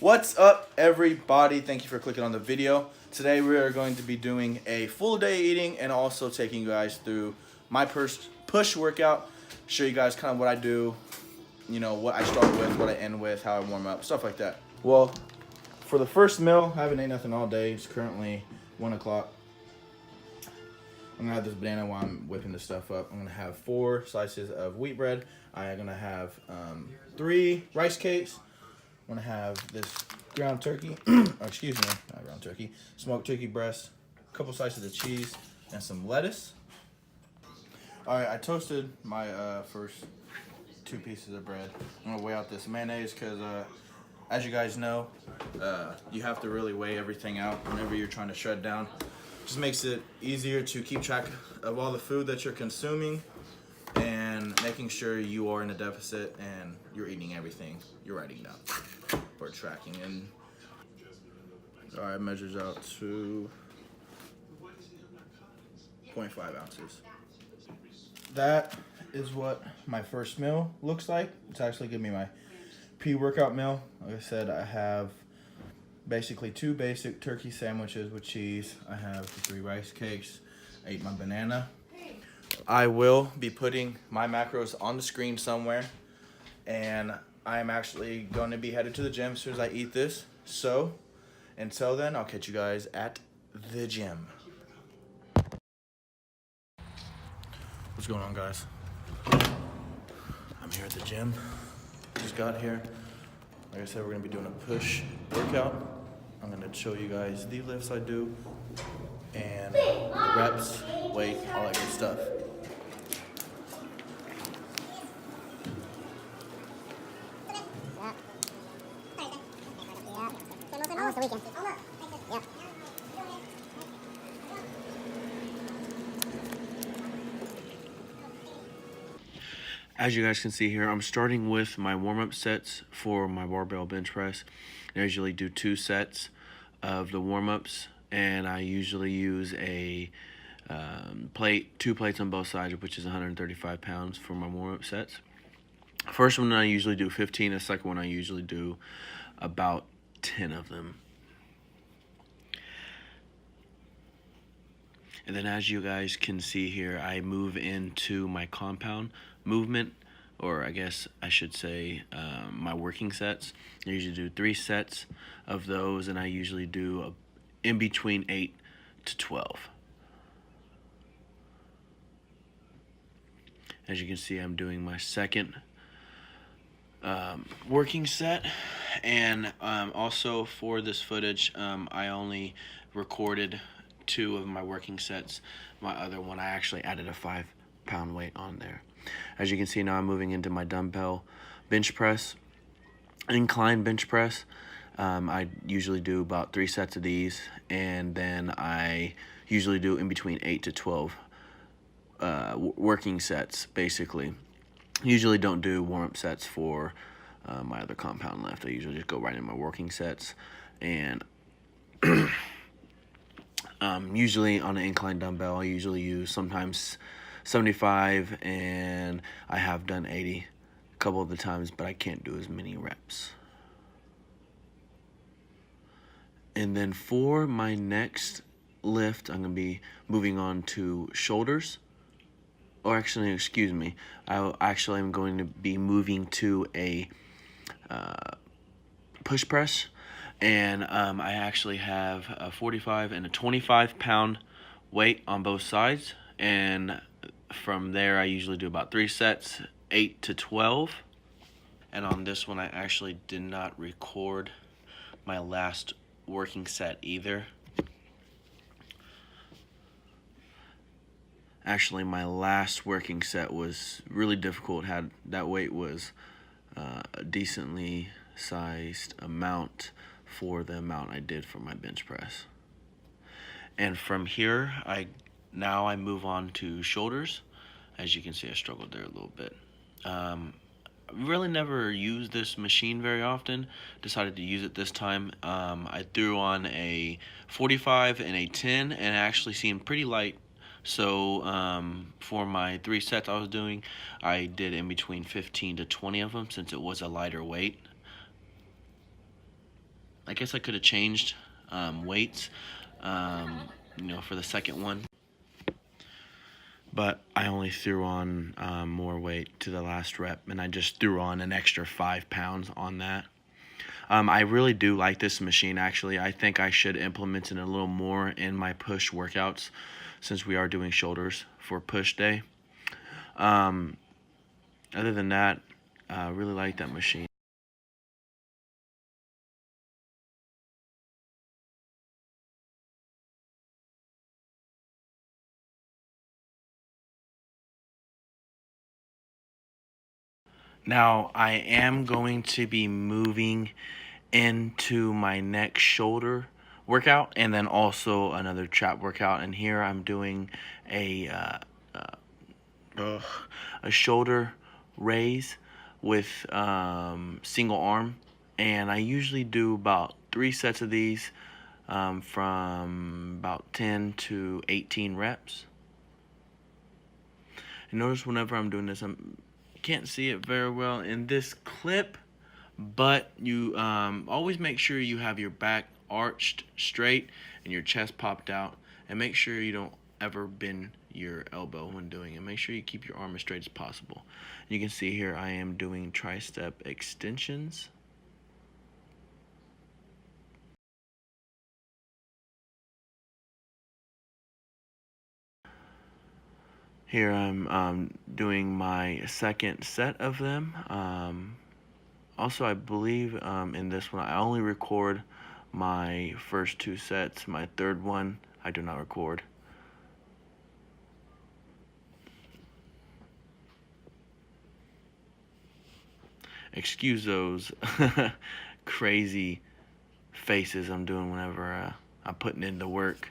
What's up, everybody? Thank you for clicking on the video. Today we are going to be doing a full day eating and also taking you guys through my push workout. Show you guys kind of what I do, you know, what I start with, what I end with, how I warm up, stuff like that. Well, for the first meal, I haven't ate nothing all day. It's currently 1 o'clock. I'm gonna have this banana while I'm whipping this stuff up. I'm gonna have 4 slices of wheat bread. I'm gonna have 3 rice cakes. I'm gonna have this ground turkey, excuse me, not ground turkey, smoked turkey breast, a couple slices of cheese, and some lettuce. All right, I toasted my first 2 pieces of bread. I'm gonna weigh out this mayonnaise because, as you guys know, you have to really weigh everything out whenever you're trying to shred down. Just makes it easier to keep track of all the food that you're consuming and making sure you are in a deficit and you're eating everything you're writing down for tracking. And all right, measures out to 0.5 ounces. That is what my first meal looks like. It's actually giving me my pre-workout meal. Like I said, I have basically 2 basic turkey sandwiches with cheese. I have the 3 rice cakes. I ate my banana. I will be putting my macros on the screen somewhere, and I'm actually going to be headed to the gym as soon as I eat this. So until then, I'll catch you guys at the gym. What's going on, guys? I'm here at the gym. Just got here. Like I said, we're gonna be doing a push workout. I'm gonna show you guys the lifts I do and the reps, weight, all that good stuff. Almost a weekend. Yep. As you guys can see here, I'm starting with my warm-up sets for my barbell bench press. I usually do 2 sets of the warm-ups, and I usually use a plate, 2 plates on both sides, which is 135 pounds for my warm-up sets. First one I usually do 15, the second one I usually do about 10 of them. And then as you guys can see here, I move into my compound movement, or I guess I should say my working sets. I usually do 3 sets of those, and I usually do in between 8 to 12. As you can see, I'm doing my second working set, and also for this footage, I only recorded 2 of my working sets. My other one, I actually added a 5-pound weight on there. As you can see now, I'm moving into my dumbbell bench press, incline bench press. I usually do about 3 sets of these, and then I usually do in between 8 to 12 working sets, basically. Usually don't do warm-up sets for my other compound lift. I usually just go right in my working sets, and usually on an incline dumbbell, I usually use sometimes 75, and I have done 80 a couple of the times, but I can't do as many reps. And then for my next lift, I'm going to be moving on to shoulders. Or actually, excuse me, I actually am going to be moving to a push press. And I actually have a 45 and a 25-pound weight on both sides. And from there, I usually do about 3 sets, 8 to 12. And on this one, I actually did not record my last working set either. Actually, my last working set was really difficult. That weight was a decently sized amount for the amount I did for my bench press. And from here, now I move on to shoulders. As you can see, I struggled there a little bit. Really never used this machine very often. Decided to use it this time. I threw on a 45 and a 10, and it actually seemed pretty light. So for my 3 sets I was doing, I did in between 15 to 20 of them since it was a lighter weight. I guess I could have changed weights, for the second one. But I only threw on more weight to the last rep, and I just threw on an extra 5 pounds on that. I really do like this machine, actually. I think I should implement it a little more in my push workouts since we are doing shoulders for push day. Other than that, I really like that machine. Now, I am going to be moving into my next shoulder workout and then also another trap workout. And here I'm doing a shoulder raise with single arm. And I usually do about 3 sets of these from about 10 to 18 reps. And notice whenever I'm doing this, can't see it very well in this clip, but you always make sure you have your back arched straight and your chest popped out, and make sure you don't ever bend your elbow when doing it. Make sure you keep your arm as straight as possible. You can see here I am doing tricep extensions. Here I'm doing my second set of them. Also, I believe in this one, I only record my first 2 sets. My third one, I do not record. Excuse those crazy faces I'm doing whenever I'm putting in the work.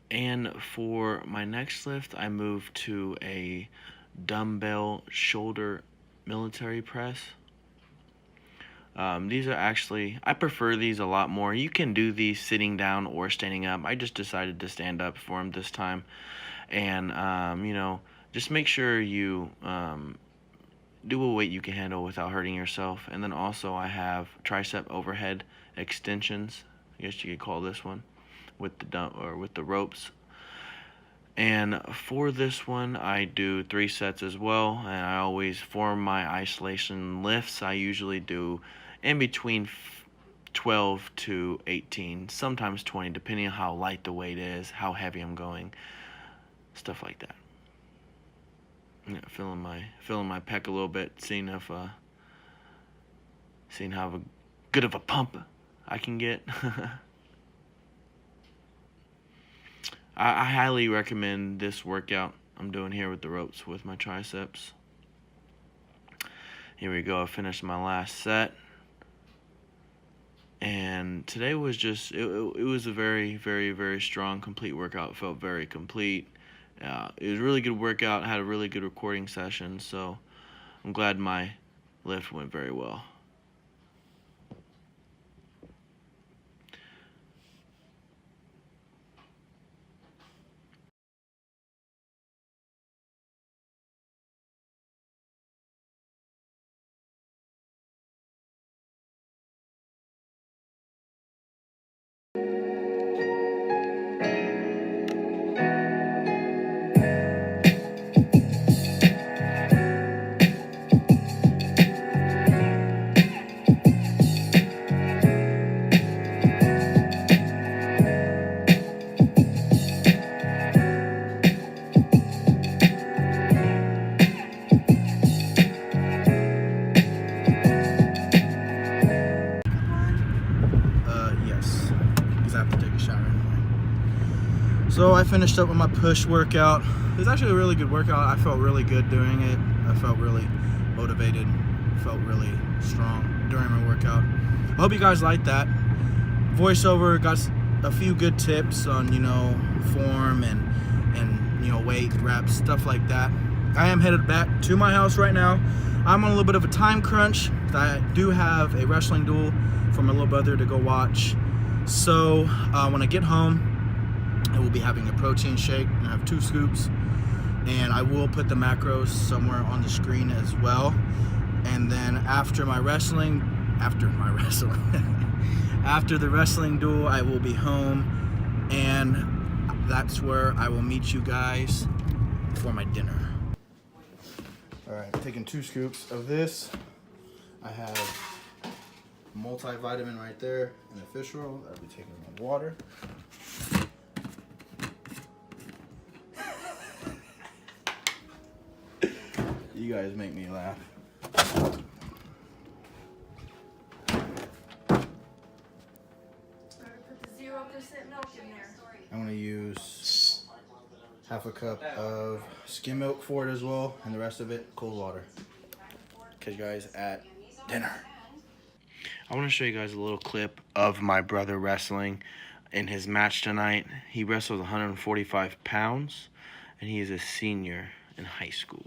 And for my next lift, I moved to a dumbbell shoulder military press. These are actually, I prefer these a lot more. You can do these sitting down or standing up. I just decided to stand up for them this time. And, just make sure you do a weight you can handle without hurting yourself. And then also I have tricep overhead extensions, I guess you could call this one, with the ropes. And for this one, I do 3 sets as well, and I always, for my isolation lifts, I usually do in between 12 to 18, sometimes 20, depending on how light the weight is, how heavy I'm going, stuff like that. Yeah, feeling my pec a little bit, seeing how good of a pump I can get. I highly recommend this workout I'm doing here with the ropes with my triceps. Here we go, I finished my last set. And today was just, it was a very, very, very strong, complete workout. It felt very complete. It was a really good workout. I had a really good recording session, so I'm glad my lift went very well. So I finished up with my push workout. It was actually a really good workout. I felt really good doing it. I felt really motivated. Felt really strong during my workout. I hope you guys liked that. Voiceover got a few good tips on, form and weight, reps, stuff like that. I am headed back to my house right now. I'm on a little bit of a time crunch. I do have a wrestling duel for my little brother to go watch So when I get home, I will be having a protein shake. I have 2 scoops, and I will put the macros somewhere on the screen as well. And then after the wrestling duel, I will be home, and that's where I will meet you guys for my dinner. All right, taking 2 scoops of this. I have multivitamin right there and a fish roll. I'll be taking my water. You guys make me laugh. I'm gonna use half a cup of skim milk for it as well, and the rest of it cold water. Catch you guys at dinner. I want to show you guys a little clip of my brother wrestling in his match tonight. He wrestles 145 pounds, and he is a senior in high school.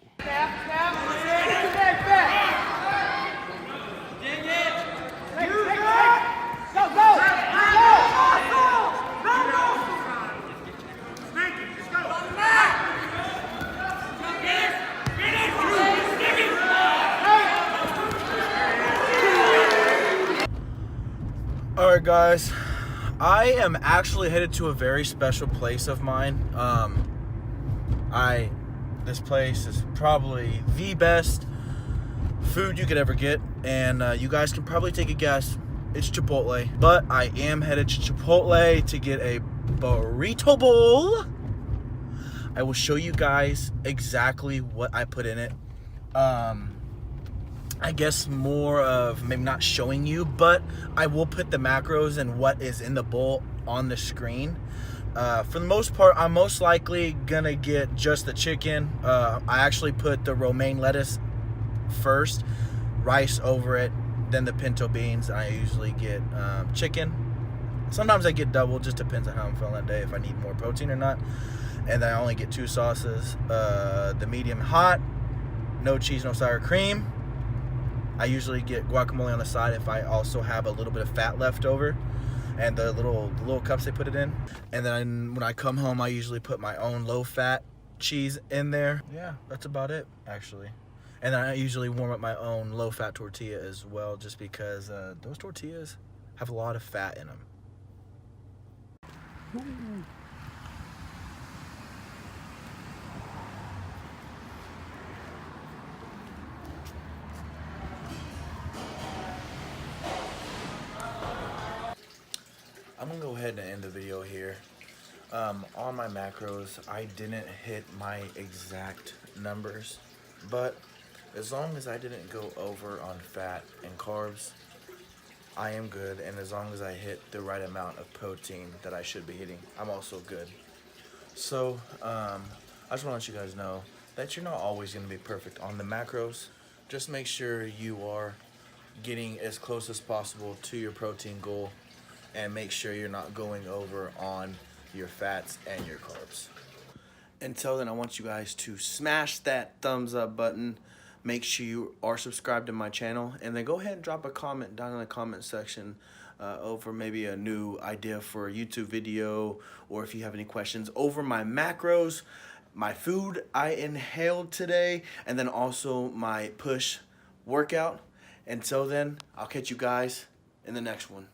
Alright guys, I am actually headed to a very special place of mine. This place is probably the best food you could ever get, and you guys can probably take a guess. It's Chipotle, but I am headed to Chipotle to get a burrito bowl. I will show you guys exactly what I put in it. I guess more of maybe not showing you, but I will put the macros and what is in the bowl on the screen. For the most part, I'm most likely gonna get just the chicken. I actually put the romaine lettuce first, rice over it, then the pinto beans. I usually get chicken. Sometimes I get double, just depends on how I'm feeling that day, if I need more protein or not. And then I only get 2 sauces, the medium hot, no cheese, no sour cream. I usually get guacamole on the side if I also have a little bit of fat left over, and the little cups they put it in. And then when I come home, I usually put my own low-fat cheese in there. Yeah, that's about it, actually. And then I usually warm up my own low-fat tortilla as well, just because those tortillas have a lot of fat in them. Ooh. I'm gonna go ahead and end the video here. On my macros, I didn't hit my exact numbers, but as long as I didn't go over on fat and carbs, I am good. And as long as I hit the right amount of protein that I should be hitting, I'm also good. So I just want to let you guys know that you're not always going to be perfect on the macros. Just make sure you are getting as close as possible to your protein goal, and make sure you're not going over on your fats and your carbs. Until then, I want you guys to smash that thumbs up button. Make sure you are subscribed to my channel, and then go ahead and drop a comment down in the comment section over maybe a new idea for a YouTube video, or if you have any questions over my macros, my food I inhaled today, and then also my push workout. Until then, I'll catch you guys in the next one.